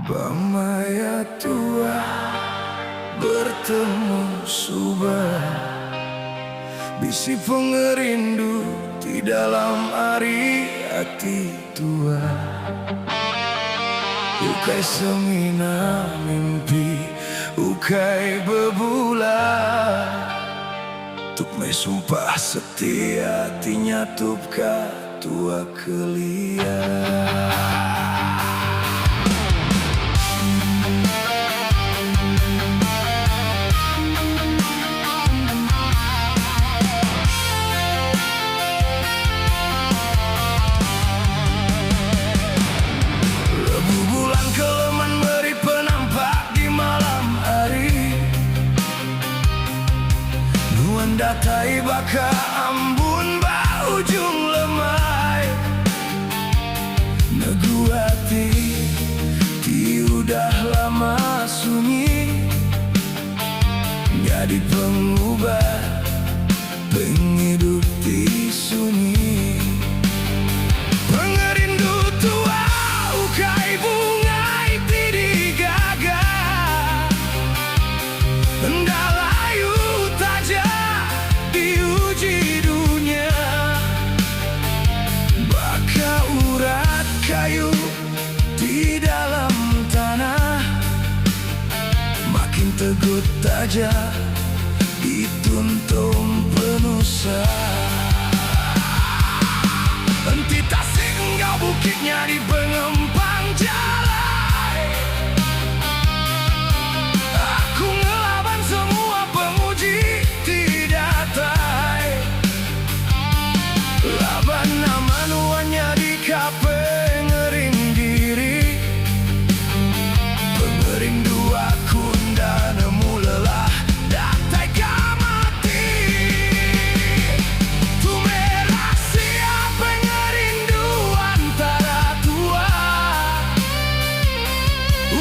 Bamaya tua bertemu subah, bisi pengerindu di dalam ari hati tua. Ukai semina mimpi, ukai bebulan, tuk me sumpah setia tinya tupka tua kelia. Datai baka ambun ba ujung lemai, neguati ti udah lama sunyi, jadi pengubah penghidup ti sunyi. Pengerindu tua ukai bunga iti digaga, ndalayu taja diuji dunia. Baka urat kayu di dalam tanah, makin teguh taja dituntung penusa. Entitas singgah bukitnya di pengempang jalan, aku ngelaban semua penguji tidak tai. Laban nama nuannya di kape ngering diri, pengering dua kunda nemu lelah datai kamati. Tu merah siapa ngerindu antara tua,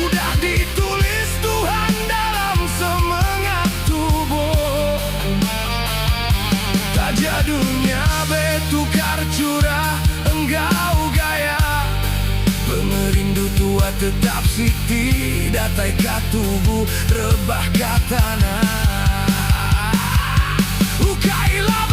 udah ditulis Tuhan dalam semangat tubuh. Taja dunia betukar curah enggau gaya, pengerindu tua tetap siti datai katubu rebah katana. Ukailah